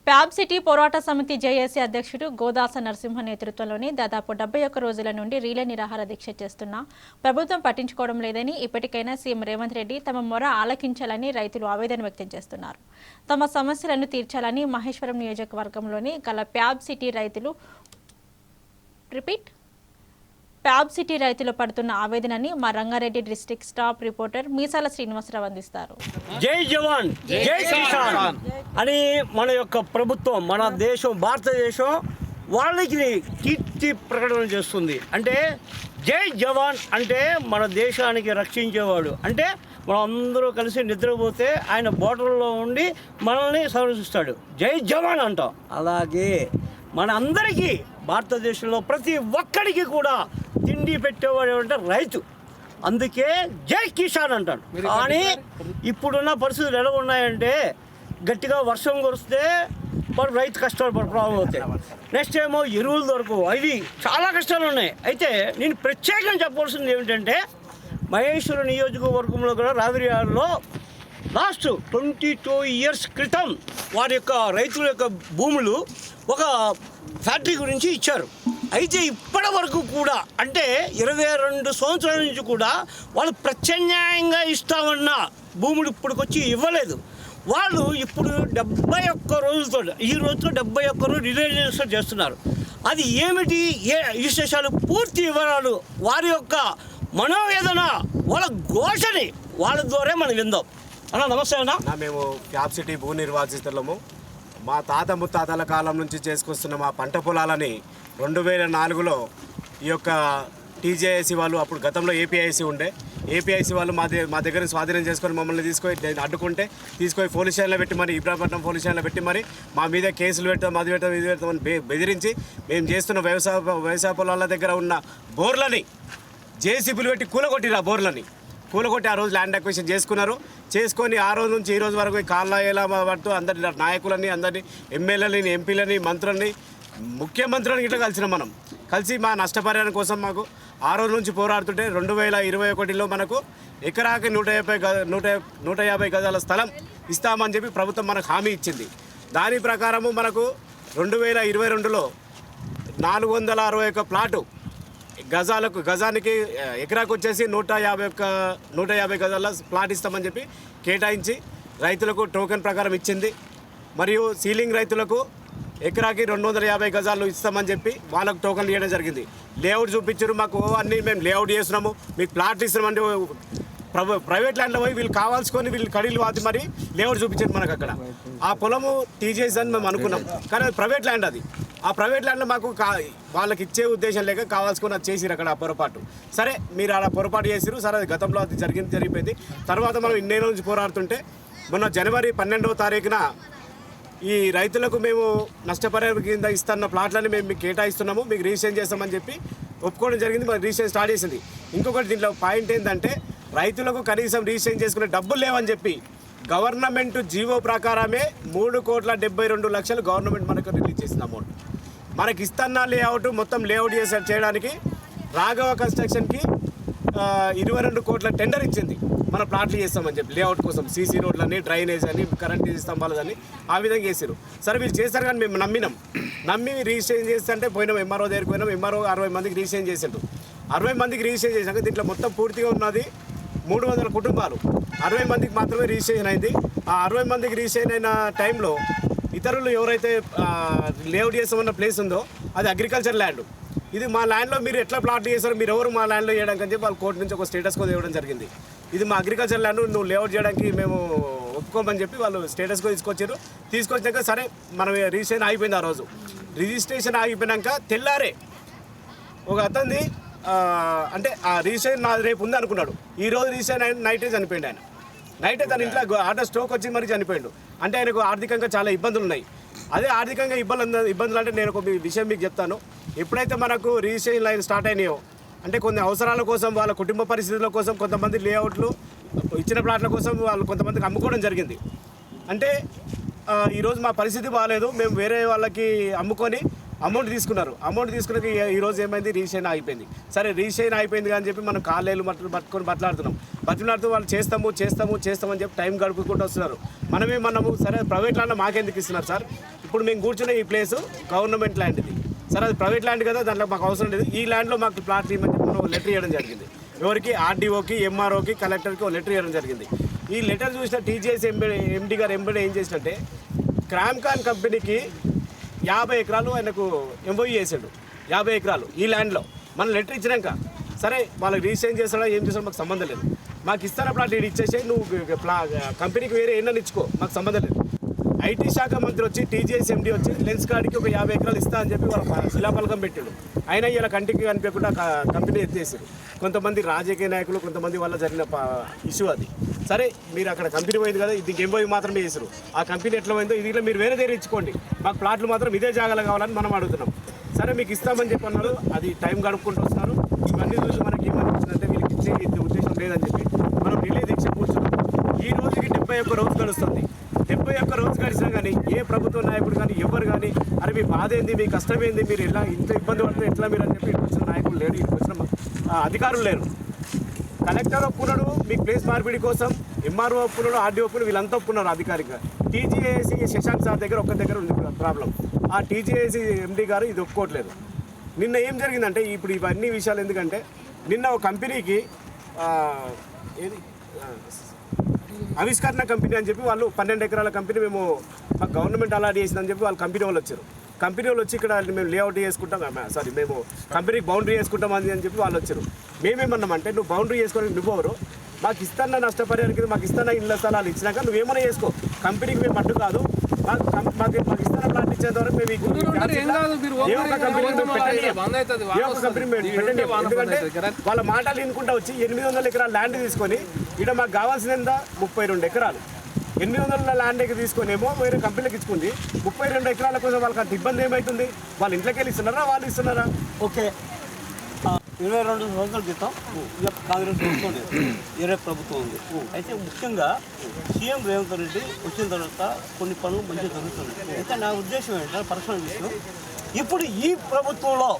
ప్యాబ్ city పోరాట సమితి JAC అధ్యక్షుడు గోదాస నరసింహ నేతృత్వంలోని దాదాపు 71 రోజుల నుండి రీలే నిరాహార దీక్ష చేస్తున్న ప్రభుత్వం పట్టించుకోవడం లేదని ఇప్పటికైనా సీఎం రేవంత్ రెడ్డి తమ మొర ఆలకించాలని రైతులు ఆవేదన వ్యక్తం చేస్తున్నారు. తమ సమస్యలను తీర్చాలని మహేశ్వరం నియోజకవర్గంలోని గల ప్యాబ్ సిటీ రైతులు పడుతున్న ఆవేదనని మా రంగారెడ్డి డిస్ట్రిక్ట్ స్టాఫ్ రిపోర్టర్ మీసాల శ్రీనివాసరావు అందిస్తారు. జై జవాన్ జై కిసాన్ అని మన యొక్క ప్రభుత్వం, మన దేశం, భారతదేశం వాళ్ళకి కీర్తి ప్రకటన చేస్తుంది. అంటే జై జవాన్ అంటే మన దేశానికి రక్షించేవాడు, అంటే మనం అందరూ కలిసి నిద్రపోతే ఆయన బోర్డర్లో ఉండి మనల్ని సంరక్షిస్తాడు. జై జవాన్ అంటాం. అలాగే మన అందరికీ భారతదేశంలో ప్రతి ఒక్కడికి కూడా తిండి పెట్టేవాడు ఏమంటే రైతు. అందుకే జై కిసాన్ అంటాడు. కానీ ఇప్పుడున్న పరిస్థితులు ఎలా ఉన్నాయంటే గట్టిగా వర్షం కురిస్తే మరి రైతు కష్టాలు ప్రాబ్లం అవుతాయి. నెక్స్ట్ ఏమో ఎరువులు దొరకవు, అవి చాలా కష్టాలు ఉన్నాయి. అయితే నేను ప్రత్యేకంగా చెప్పవలసింది ఏమిటంటే మహేశ్వర నియోజకవర్గంలో కూడా రావిరియాడలో లాస్ట్ 22 years క్రితం వారి యొక్క రైతుల యొక్క భూములు ఒక ఫ్యాక్టరీ గురించి ఇచ్చారు. అయితే ఇప్పటి వరకు కూడా అంటే 22 సంవత్సరాల నుంచి కూడా వాళ్ళు ప్రత్యామ్నాయంగా ఇస్తామన్న భూములు ఇప్పటికొచ్చి ఇవ్వలేదు. వాళ్ళు ఇప్పుడు 71 రోజులతో, ఈ రోజుతో 71 రోజులు రిజిస్టర్ చేస్తున్నారు. అది ఏమిటి, ఏ విశేషాలు, పూర్తి వివరాలు, వారి యొక్క మనోవేదన, వాళ్ళ ఘోషని వాళ్ళ ద్వారా మనం విందాం. అన్న నమస్తే అన్న. మేము ప్యాబ్ సిటీ భూ నిర్వాసితులము. మా తాత ముత్తాతల కాలం నుంచి చేసుకొస్తున్న మా పంట పొలాలని 2004లో ఈ యొక్క టీజేఐసీ వాళ్ళు, అప్పుడు గతంలో ఏపీఐసీ ఉండే, ఏపీఐసీ వాళ్ళు మా దగ్గర స్వాధీనం చేసుకొని మమ్మల్ని తీసుకొని అడ్డుకుంటే తీసుకొని పోలీస్ స్టేషన్లో పెట్టి మరి ఇబ్రాహీంపట్నం పోలీస్ స్టేషన్లో పెట్టి మరి మా మీద కేసులు పెడతాం, అది పెడతాం, ఇది పెడతామని బెదిరించి మేము చేస్తున్న వ్యవసాయ పొలాల దగ్గర ఉన్న బోర్లని జేసీబీలు పెట్టి కూలగొట్టిరు. ఆ బోర్లని కూలగొట్టి ఆ రోజు ల్యాండ్ అక్విజిషన్ చేసుకొని ఆ రోజు నుంచి ఈ రోజు వరకు కాళ్ళ ఎలా పడుతూ అందరి నాయకులని, అందరినీ ఎమ్మెల్యేలని, ఎంపీలని, మంత్రులని, ముఖ్యమంత్రులని ఇట్లా కలిసి మా నష్టపరిహారం కోసం మాకు ఆ రోజు నుంచి పోరాడుతుంటే 2021లో మనకు ఎకరాకి 150 గజాల స్థలం ఇస్తామని చెప్పి ప్రభుత్వం మనకు హామీ ఇచ్చింది. దాని ప్రకారము మనకు 2022లో 461 ప్లాటు గజానికి ఎకరాకు వచ్చేసి 150 గజాల ప్లాట్ ఇస్తామని చెప్పి కేటాయించి రైతులకు టోకెన్ ప్రకారం ఇచ్చింది. మరియు సీలింగ్ రైతులకు ఎకరాకి 250 గజాలు ఇస్తామని చెప్పి వాళ్ళకు టోకెన్లు ఇవ్వడం జరిగింది. లేఅవుట్ చూపించారు మాకు, అన్నీ మేము లేఅవుట్ చేస్తున్నాము, మీకు ప్లాట్ ఇస్తున్నామంటే ప్రైవేట్ ల్యాండ్లో పోయి వీళ్ళు కావాల్సుకొని వీళ్ళు కడీలు వాతి మరి లేఅవుట్ చూపించారు మనకు. అక్కడ ఆ పొలము టీజేఎస్ అని మేము అనుకున్నాం, కానీ అది ప్రైవేట్ ల్యాండ్. అది ఆ ప్రైవేట్ ల్యాండ్లో మాకు వాళ్ళకి ఇచ్చే ఉద్దేశం లేక కావాల్సుకొని అది చేసిరు అక్కడ ఆ పొరపాటు. సరే మీరు అలా పొరపాటు చేసిరు, సరే అది గతంలో అది జరిగిపోయింది. తర్వాత మనం ఇన్నే నుంచి పోరాడుతుంటే మొన్న జనవరి 12వ తారీఖున ఈ రైతులకు మేము నష్టపరిహారం కింద ఇస్తున్న ప్లాట్లని మేము మీకు కేటాయిస్తున్నాము, మీకు రిజిస్ట్రేషన్ చేస్తామని చెప్పి ఒప్పుకోవడం జరిగింది. మరి రిజిస్ట్రేషన్ స్టార్ట్ చేసింది. ఇంకొకటి దీంట్లో పాయింట్ ఏంటంటే రైతులకు కనీసం రిజిస్ట్రేషన్ చేసుకునే డబ్బులు లేవని చెప్పి గవర్నమెంట్ జీవో ప్రకారమే 3,72,00,000 గవర్నమెంట్ మనకు రిలీజ్ చేసిన అమౌంట్ మనకి ఇస్తున్న లేఅవుట్ మొత్తం లేఅవుట్ చేయడానికి రాఘవ కన్స్ట్రక్షన్కి 22 కోట్ల టెండర్ ఇచ్చింది. మన ప్లాట్లు చేస్తామని చెప్పి లేఅవుట్ కోసం సీసీ రోడ్లని, డ్రైనేజ్ అని, కరెంట్ స్తంభాలని ఆ విధంగా చేశారు. సరే వీళ్ళు చేస్తారు, కానీ మేము నమ్మి రిజిస్ట్రేషన్ చేస్తుంటే పోయినాం, ఎంఆర్ఓ దగ్గరికి పోయినాం. ఎంఆర్ఓ 60 మందికి రిజిస్ట్రేషన్ చేసిండు. 60 మందికి రిజిస్ట్రేషన్ చేశాక దీంట్లో మొత్తం పూర్తిగా ఉన్నది 300 కుటుంబాలు. 60 మందికి మాత్రమే రిజిస్ట్రేషన్ అయింది. ఆ 60 మందికి రిజిస్ట్రేషన్ అయిన టైంలో ఇతరులు ఎవరైతే లేఅవుట్ చేస్తామన్న ప్లేస్ ఉందో అది అగ్రికల్చర్ ల్యాండ్. ఇది మా ల్యాండ్లో మీరు ఎట్లా ప్లాట్ చేస్తారో, మీరు ఎవరు మా ల్యాండ్లో చేయడానికి అని చెప్పి వాళ్ళు కోర్టు నుంచి ఒక స్టేటస్ కోడ్ ఇవ్వడం జరిగింది. ఇది మా అగ్రికల్చర్ ల్యాండ్, నువ్వు లేఅవుట్ చేయడానికి మేము ఒప్పుకోమని చెప్పి వాళ్ళు స్టేటస్ కోడ్ తీసుకొచ్చాక సరే మనం రిజిస్ట్రేషన్ ఆగిపోయింది. ఆ రోజు రిజిస్ట్రేషన్ ఆగిపోయినాక తెల్లారే ఒక అతన్ని అంటే ఆ రిజిస్ట్రేషన్ నాది రేపు ఉంది అనుకున్నాడు. ఈ రోజు రిజిస్ట్రేషన్ నైటే చనిపోయింది. ఆయన నైటే తన ఇంట్లో ఆర్డర్ స్ట్రోక్ వచ్చి మరి చనిపోయాడు. అంటే ఆయనకు ఆర్థికంగా చాలా ఇబ్బందులు ఉన్నాయి. అదే ఆర్థికంగా ఇబ్బందులు అంటే నేను ఒక విషయం మీకు చెప్తాను. ఎప్పుడైతే మనకు రిజిస్ట్రేషన్ లైన్ స్టార్ట్ అయినాయో అంటే కొన్ని అవసరాల కోసం, వాళ్ళ కుటుంబ పరిస్థితుల కోసం కొంతమంది లేఅవుట్లు ఇచ్చిన ప్లాట్ల కోసం వాళ్ళు కొంతమందికి అమ్ముకోవడం జరిగింది. అంటే ఈరోజు మా పరిస్థితి బాగాలేదు, మేము వేరే వాళ్ళకి అమ్ముకొని అమౌంట్ తీసుకున్నారు. అమౌంట్ తీసుకున్నాక ఈరోజు ఏమైంది, రిజిస్ట్రేషన్ అయిపోయింది. సరే రిజిస్ట్రేషన్ అయిపోయింది అని చెప్పి మనం కాళ్ళేళ్ళు పట్టుకొని బతిలాడుతూ వాళ్ళు చేస్తామని చెప్పి టైం గడుపుకుంటూ వస్తున్నారు. మనము సరే ప్రైవేట్ ల్యాండ్ మాకెందుకు ఇస్తున్నారు సార్, ఇప్పుడు మేము కూర్చున్న ఈ ప్లేసు గవర్నమెంట్ ల్యాండ్ ఇది. సరే అది ప్రైవేట్ ల్యాండ్ కదా, దాంట్లో మాకు అవసరం లేదు. ఈ ల్యాండ్లో మాకు ప్లాట్ ఇవ్వమని చెప్పి మనం లెటర్ ఇవ్వడం జరిగింది. ఎవరికి? ఆర్డీఓకి, ఎంఆర్ఓకి, కలెక్టర్కి ఒక లెటర్ ఇవ్వడం జరిగింది. ఈ లెటర్ చూసిన టీజీఎస్ ఎండీ గారు ఏం చేసినట్టే క్రామ్కాన్ కంపెనీకి 50 ఎకరాలు ఆయనకు ఎంఓయూ చేసాడు. 50 ఎకరాలు ఈ ల్యాండ్లో మనం లెటర్ ఇచ్చినాక సరే వాళ్ళకి రిజిస్ట్రేషన్ చేస్తాడా ఏం చేస్తాడో మాకు సంబంధం లేదు. మాకు ఇస్తాన ప్లాట్ ఇది ఇచ్చేసి నువ్వు కంపెనీకి వేరే ఎన్నని ఇచ్చుకో, మాకు సంబంధం లేదు. ఐటీ శాఖ మంత్రి వచ్చి టీజీఎస్ ఎండీ వచ్చి లెన్స్ కార్డ్కి ఒక 50 ఎకరాలు ఇస్తా అని చెప్పి వాళ్ళ శిలాఫలకం పెట్టాడు. అయినా ఇలా కంటికి కనిపించకుండా కంపెనీ ఎత్తేసారు. కొంతమంది రాజకీయ నాయకులు, కొంతమంది వల్ల జరిగిన ఇష్యూ అది. సరే మీరు అక్కడ కంపెనీ పోయింది కదా, ఇది ఎంఓయూ మాత్రమే చేశారు. ఆ కంపెనీ ఎట్లా పోయిందో ఇది మీరు వేరే దగ్గర ఇచ్చుకోండి, మాకు ప్లాట్లు మాత్రం ఇదే జాగాలో కావాలని మనం అడుగుతున్నాం. సరే మీకు ఇస్తామని చెప్పి అన్నారు. అది టైం గడుపుకుంటూ వస్తున్నారు. ఇవన్నీ చూసి మనకి ఏమనిపించిందంటే వీళ్ళకి ఇచ్చే ఉద్దేశం లేదని చెప్పి మనం రిలే దీక్ష కూర్చున్నాం. ఈ రోజుకి 71 రోజు గడుస్తుంది. 71 రోజు గడిచినా కానీ ఏ ప్రభుత్వ నాయకుడు కానీ ఎవరు కానీ అరే మీ బాధ ఏంది, మీ కష్టం ఏంది, మీరు ఎలా ఇంత ఇబ్బంది పడితే ఎట్లా మీరు అని చెప్పి ఇటు వచ్చిన నాయకులు లేరు, ఇటు వచ్చిన అధికారులు లేరు. కలెక్టర్ ఒప్పుకున్నాడు మీకు ప్లేస్ మార్పిడి కోసం, ఎంఆర్ఓ ఒప్పుకున్నాడు, ఆర్డీఓ ఒప్పుకున్నాడు, వీళ్ళంతా ఒప్పుకున్నారు అధికారిగా. టీజీఏసీ శశాంక్ సార్ దగ్గర ఒక్క దగ్గర ఉంది ప్రాబ్లం. ఆ టీజీఏసీ ఎండీ గారు ఇది ఒప్పుకోవట్లేదు. నిన్న ఏం జరిగిందంటే ఇప్పుడు ఇవన్నీ విషయాలు ఎందుకంటే నిన్న ఒక కంపెనీకి ఏది ఆవిష్కరణ కంపెనీ అని చెప్పి వాళ్ళు 12 ఎకరాల కంపెనీ మేము మాకు గవర్నమెంట్ అలాట్ చేసిందని చెప్పి వాళ్ళు కంపెనీ వాళ్ళు వచ్చారు. కంపెనీ వాళ్ళు వచ్చి ఇక్కడ మేము లేఅవుట్ చేసుకుంటాం, సారీ మేము కంపెనీకి బౌండరీ చేసుకుంటాం అని చెప్పి వాళ్ళు వచ్చారు. మేమేమన్నామంటే నువ్వు బౌండరీ చేసుకొని నువ్వెవరు, మాకు ఇస్తాన నష్టపరిహారం కింద మాకు ఇస్తాన ఇళ్ళ స్థలాలు ఇచ్చినాక నువ్వేమైనా చేసుకో, కంపెనీకి మేము అడ్డు కాదు, మాకు ఇస్తాన ప్లాట్ ఇచ్చేంత వరకు మేము ఎందుకంటే వాళ్ళ మాటలు వినుకుంటా వచ్చి 800 ఎకరాల ల్యాండ్ తీసుకొని ఇక్కడ మాకు కావాల్సిందా 32 ఎకరాలు 800 ల్యాండ్ తీసుకొనేమో వేరే కంపెనీలకు ఇచ్చుకుంది. 32 ఎకరాల కోసం వాళ్ళకి అంత ఇబ్బంది ఏమవుతుంది? వాళ్ళ ఇంట్లోకి వెళ్ళి ఇస్తున్నారా, వాళ్ళు ఇస్తున్నారా? ఓకే, 22 సంవత్సరాల క్రితం కాంగ్రెస్ ప్రభుత్వం లేదు, వేరే ప్రభుత్వం ఉంది. అయితే ముఖ్యంగా సీఎం రేవంత్ రెడ్డి వచ్చిన తర్వాత కొన్ని పనులు మంచిగా జరుగుతున్నాయి. అయితే నా ఉద్దేశం ఏంటంటే పర్సనల్ విషయం, ఇప్పుడు ఈ ప్రభుత్వంలో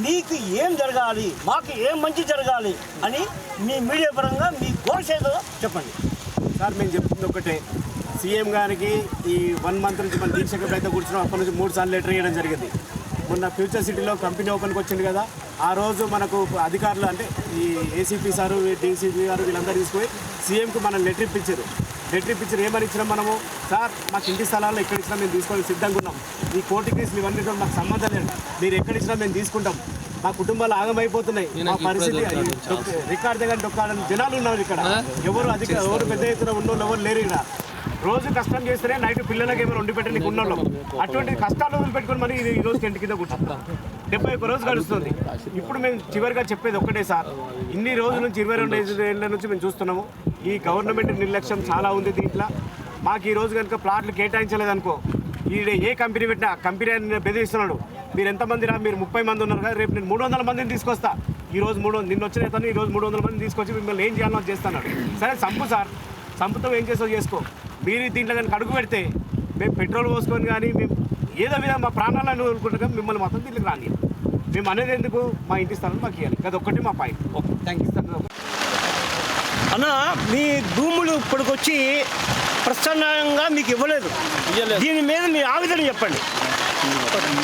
మీకు ఏం జరగాలి, మాకు ఏం మంచి జరగాలి అని మీ మీడియా పరంగా మీ ఘోష ఏదో చెప్పండి. సార్ మేము చెప్తుంది ఒకటే, సీఎం గారికి ఈ 1 మంత్ నుంచి మన దీక్షకు అయితే కూర్చున్నాం. అప్పటి నుంచి 3 సార్లు లెటర్ ఇవ్వడం జరిగింది. మొన్న ఫ్యూచర్ సిటీలో కంపెనీ ఓపెన్కి వచ్చింది కదా, ఆ రోజు మనకు అధికారులు అంటే ఈ ఏసీపీ సారు, డీసీపీ గారు వీళ్ళందరూ తీసుకుపోయి సీఎంకి మనం లెటర్ ఇప్పించారు. ఏమని ఇచ్చినాం మనము? సార్ మాకు ఇంటి స్థలాల్లో ఎక్కడ ఇచ్చినా మేము తీసుకోవాలి సిద్ధంగా ఉన్నాం. ఈ కోర్టు కేసులు ఇవన్నీ మాకు సంబంధం లేదు, మీరు ఎక్కడ ఇచ్చినా మేము తీసుకుంటాం. మా కుటుంబాలు ఆగమైపోతున్నాయి. మా పరిస్థితి రికార్డు దగ్గర డొక్కాలని జనాలు ఉన్నారు ఇక్కడ. ఎవరు పెద్ద ఎత్తున ఉన్నోళ్ళు ఎవరు లేరు ఇక్కడ. రోజు కష్టం చేస్తేనే నైట్ పిల్లలకి ఏమైనా వండి పెట్టడానికి ఉన్నోళ్ళం. అటువంటి కష్టాలు వదిలిపెట్టుకొని మరి ఈ రోజు ఇంటి కింద కూర్చుంటాం. 71 రోజు గడుస్తుంది. ఇప్పుడు మేము చివరిగా చెప్పేది ఒక్కటే సార్, ఇన్ని రోజుల నుంచి 22 ఏళ్ళ నుంచి మేము చూస్తున్నాము ఈ గవర్నమెంట్ నిర్లక్ష్యం చాలా ఉంది దీంట్లో. మాకు ఈ రోజు కనుక ప్లాట్లు కేటాయించలేదనుకో, ఈ ఏ కంపెనీ పెట్టినా కంపెనీ బెదిరిస్తున్నాడు. మీరు ఎంతమంది రా, మీరు 30 మంది ఉన్నారు కదా, రేపు నేను 300 మందిని తీసుకొస్తా. ఈరోజు నిన్న వచ్చిన అతను ఈరోజు 300 మందిని తీసుకొచ్చి మిమ్మల్ని ఏం చేయాలో చేస్తున్నాడు. సరే చంపు సార్, చంపుతో ఏం చేస్తావు చేసుకో. మీరు దీంట్లో కనుక అడుగు పెడితే మేము పెట్రోల్ పోసుకొని కానీ మేము ఏదో విధంగా మా ప్రాణాలను వదులుకుంటాం, మిమ్మల్ని మాత్రం దీనికి రాని. మేము అనేది ఎందుకు, మా ఇంటి స్థలం మాకు ఇవ్వాలి, అది ఒక్కటి మా పాయింట్. Okay, thank you. అన్న మీ భూములు ఇప్పటికొచ్చి ప్రసన్నంగా మీకు ఇవ్వలేదు, దీని మీద మీ ఆవేదన చెప్పండి.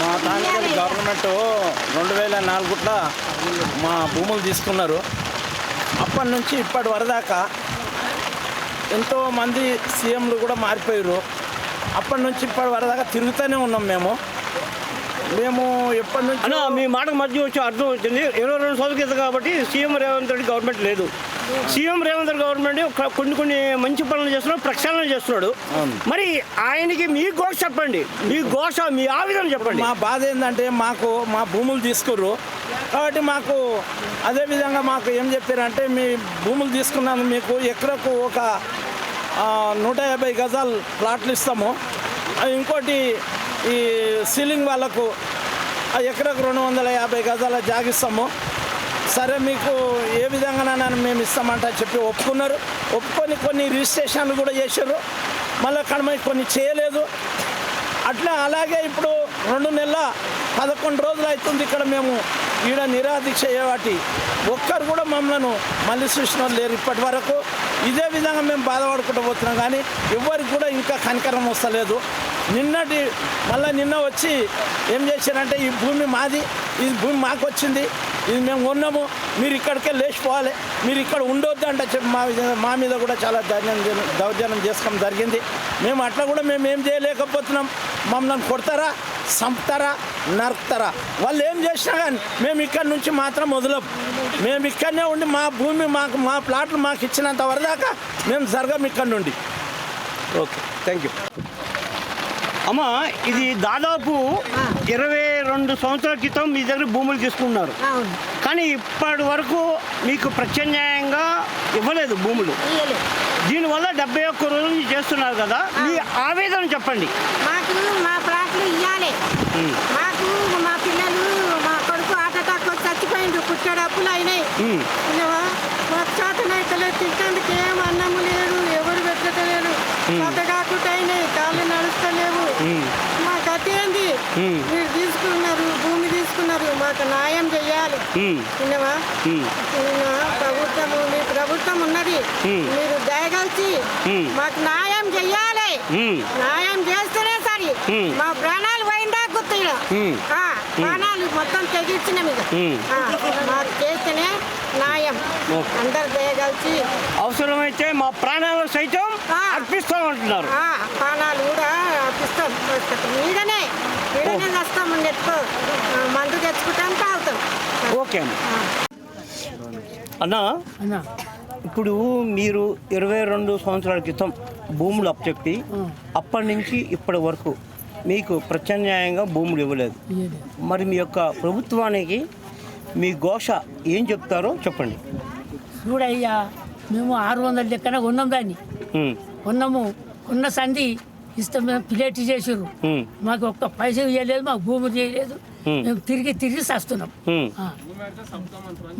మా తాలూకా గవర్నమెంట్ 2004 మా భూములు తీసుకున్నారు. అప్పటి నుంచి ఇప్పటి వరదాకా ఎంతోమంది సీఎంలు కూడా మారిపోయారు. అప్పటి నుంచి ఇప్పటి వరదాకా తిరుగుతూనే ఉన్నాం మేము ఎప్పటి నుంచి. అన్న మీ మాటకు మధ్య వచ్చి అర్థం వచ్చింది, 22 సంవత్సరాల క్రితం కాబట్టి సీఎం రేవంత్ రెడ్డి గవర్నమెంట్ లేదు. సీఎం రేవంత్ రెడ్డి గవర్నమెంట్ కొన్ని మంచి పనులు చేస్తున్నాడు, ప్రక్షాళన చేస్తున్నాడు. మరి ఆయనకి మీ ఘోష చెప్పండి, మీ ఘోష మీ ఆవేదన చెప్పండి. మా బాధ ఏంటంటే మాకు మా భూములు తీసుకుర్రు కాబట్టి మాకు అదేవిధంగా మాకు ఏం చెప్పారంటే మీ భూములు తీసుకున్నాను మీకు ఎకరకు ఒక 150 గజాలు ప్లాట్లు ఇస్తాము, ఇంకోటి ఈ సీలింగ్ వాళ్ళకు ఎకరకు 250 గజాల జాగిస్తాము. సరే మీకు ఏ విధంగానైనా మేము ఇస్తామంటే చెప్పి ఒప్పుకొని కొన్ని రిజిస్ట్రేషన్లు కూడా చేశారు. మళ్ళీ అక్కడ కొన్ని చేయలేదు. అట్లా అలాగే ఇప్పుడు 2 నెలల 11 రోజులు అవుతుంది ఇక్కడ మేము ఈడ నిరాదీక్ష చేయబట్టి ఒక్కరు కూడా మమ్మల్ని మళ్ళీ చూసిన లేరు ఇప్పటి వరకు. ఇదే విధంగా మేము బాధపడుకుంటూ పోతున్నాం కానీ ఎవరికి కూడా ఇంకా కనికరం వస్తలేదు. నిన్న వచ్చి ఏం చేశారంటే ఈ భూమి మాది, ఈ భూమి మాకు వచ్చింది, ఇది మేము కొన్నాము, మీరు ఇక్కడికే లేచిపోవాలి, మీరు ఇక్కడ ఉండొద్దు అంటే చెప్పి మా మీద కూడా చాలా దౌర్జన్యం చేసుకోవడం జరిగింది. మేము అట్లా కూడా మేము ఏం చేయలేకపోతున్నాం. మమ్మల్ని కొడతారా, చంపుతారా, నరుకుతారా, వాళ్ళు ఏం చేసినా కానీ మేము ఇక్కడి నుంచి మాత్రం వదలం. మేము ఇక్కడనే ఉండి మా భూమి మా ప్లాట్లు మాకు ఇచ్చినంత వరదాకా మేము జరగం ఇక్కడ నుండి. Okay, thank you. అమ్మ, ఇది దాదాపు 22 సంవత్సరాల క్రితం మీ దగ్గర భూములు తీసుకున్నారు, కానీ ఇప్పటి వరకు మీకు ప్రత్యామ్నాయంగా ఇవ్వలేదు భూములు. దీనివల్ల 71 రోజుల నుంచి చేస్తున్నారు కదా, మీ ఆవేదన చెప్పండి. మాకు మా ప్లాట్లు ఇవ్వాలి. మాకు మా పిల్లలు, మా కొడుకు హార్ట్ అటాక్ వచ్చి చచ్చిపోయింది, పుట్టాడు అప్పులు అయినాయి. మాకు చేతనైతే తింటానికి ఏం అన్నము లేదు, ఎవరు పెట్టలేదు, చేత కాకుండా అయినాయి, కాళ్ళు నడుస్తలేవు. మాకు అదేంది, మీరు తీసుకున్నారు, భూమి తీసుకున్నారు, మాకు న్యాయం చెయ్యాలి. విన్నవా, ప్రభుత్వము, మీ ప్రభుత్వం ఉన్నది, మీరు దయగలిచి మాకు న్యాయం చెయ్యాలి. న్యాయం చేస్తేనే సరి, మా ప్రాణాలు పోయిందా గుర్తు, ప్రాణాలు మొత్తం తెగించిన మీద మాకు చేస్తేనే న్యాయం. అందరు దయగలిచి అవసరమైతే మా ప్రాణాలు సైతం అర్పిస్తామంటున్నారు. ప్రాణాలు కూడా అర్పిస్తాం. నీడనే వస్తాం, నెట్టుకో మందు తెచ్చుకుంటాం, తాగుతాం. ఓకే అన్న, ఇప్పుడు మీరు 22 సంవత్సరాల క్రితం భూములు అప్పచెప్పి అప్పటి నుంచి ఇప్పటి వరకు మీకు ప్రత్యామ్నాయంగా భూములు ఇవ్వలేదు. మరి మీ యొక్క ప్రభుత్వానికి మీ ఘోష ఏం చెప్తారో చెప్పండి. చూడయ్యా, మేము 600 లెక్కన కొన్నాం దాన్ని, కొన్నాము, ఉన్న సంధి ఇస్తే మేము ప్లేట్ చేసారు, మాకు ఒక్క పైసా ఇవ్వలేదు, మాకు భూమి చేయలేదు, మేము తిరిగి చేస్తున్నాం.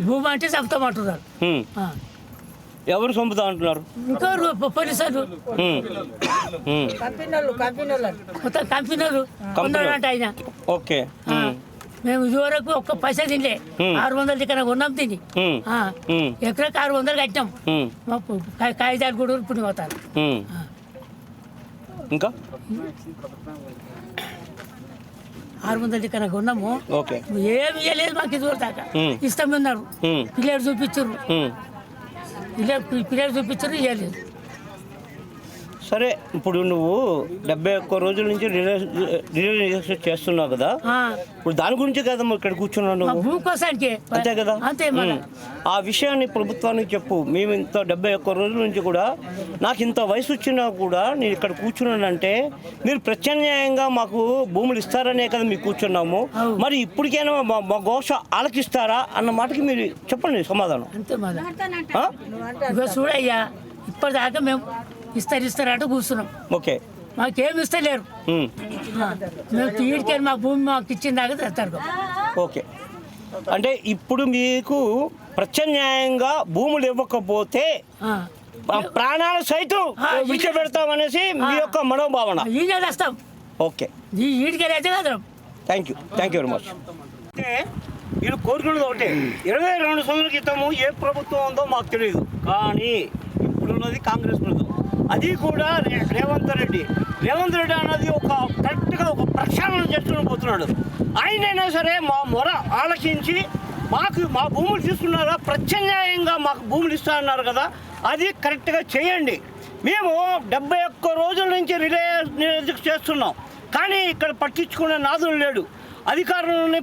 భూమి అంటే చంపుతామంటున్నారు. ఎవరు చంపుతా అంటున్నారు? ఇంకా పోలీసులు, మొత్తం కంపెనీలు కొన్నాడంట ఆయన. ఓకే, మేము ఇదివరకు ఒక్క పైసా తినలే, 600 లెక్కన కొన్నాం తిని, ఎకరాకి 600 కట్టినాం. మాకు కాగితాలు కూడా ఇప్పుడు పోతారు. ఇంకా 600 లెక్కన కొన్నాము, ఓకే, ఏమి ఇవ్వలేదు మాకు ఇదివరకు దాకా. ఇస్తామన్నారు, పిల్లలు చూపించారు, పిల్లలు చూపించారు, ఇవ్వలేదు. సరే, ఇప్పుడు నువ్వు 71 రోజుల నుంచి రిలేషన్ చేస్తున్నావు కదా, ఇప్పుడు దాని గురించి కదా ఇక్కడ కూర్చున్నావు నువ్వు, భూమి కోసానికి, అంతే కదా? అంతే. ఆ విషయాన్ని ప్రభుత్వానికి చెప్పు. మేము ఇంత 71 రోజుల నుంచి కూడా, నాకు ఇంత వయసు వచ్చినా కూడా నేను ఇక్కడ కూర్చున్నానంటే మీరు ప్రత్యామ్నాయంగా మాకు భూములు ఇస్తారనే కదా మీకు కూర్చున్నాము. మరి ఇప్పటికైనా మా ఘోష ఆలకిస్తారా అన్న మాటకి మీరు చెప్పండి సమాధానం. అంతే మళ్ళీ చూడయ్యా, ఇప్పటిదాకా మేము ఇస్తారంటూ కూర్చున్నాం. ఓకే, మాకేమి ఇస్తలేరు. మేము తీడికెళ్ళి మా భూమి మాకు ఇచ్చిన దాకా తెస్తారు. ఓకే, అంటే ఇప్పుడు మీకు ప్రత్యామ్నాయంగా భూములు ఇవ్వకపోతే ప్రాణాలు సైతం విడిచిపెడతామనేసి మీ యొక్క మనోభావన. ఈయన వస్తాం. ఓకే, ఈడికెళ్ళి అయితే కదా. Thank you very much. అంటే వీళ్ళు కోరుకున్నది ఒకటే, 22 సంవత్సరాల క్రితము ఏ ప్రభుత్వం ఉందో మాకు తెలియదు, కానీ ఇప్పుడున్నది కాంగ్రెస్ ప్రభుత్వం. అది కూడా రేవంత్ రెడ్డి అన్నది ఒక కరెక్ట్గా ఒక ప్రక్షాళన చేసుకుని పోతున్నాడు. ఆయనైనా సరే మా మొర ఆలకించి మాకు మా భూములు తీసుకున్నారా, ప్రత్యామ్నాయంగా మాకు భూములు ఇస్తారన్నారు కదా, అది కరెక్ట్గా చేయండి. మేము 71 రోజుల నుంచి రిలే చేస్తున్నాం, కానీ ఇక్కడ పట్టించుకునే నాదులు లేడు. అధికారులని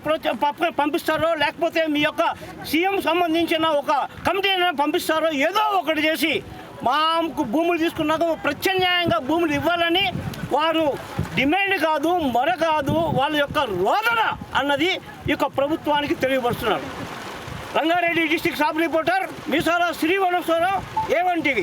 పంపిస్తారో, లేకపోతే మీ యొక్క సీఎం సంబంధించిన ఒక కమిటీని పంపిస్తారో, ఏదో ఒకటి చేసి మాకు భూములు తీసుకున్నాక ప్రత్యామ్నాయంగా భూములు ఇవ్వాలని వారు డిమాండ్ కాదు, మొర కాదు, వాళ్ళ యొక్క రోదన అన్నది ఈ యొక్క ప్రభుత్వానికి తెలియపరుస్తున్నారు. రంగారెడ్డి డిస్ట్రిక్ట్ సబ్ రిపోర్టర్ మీసాల శ్రీవనస్వరం, A1 TV.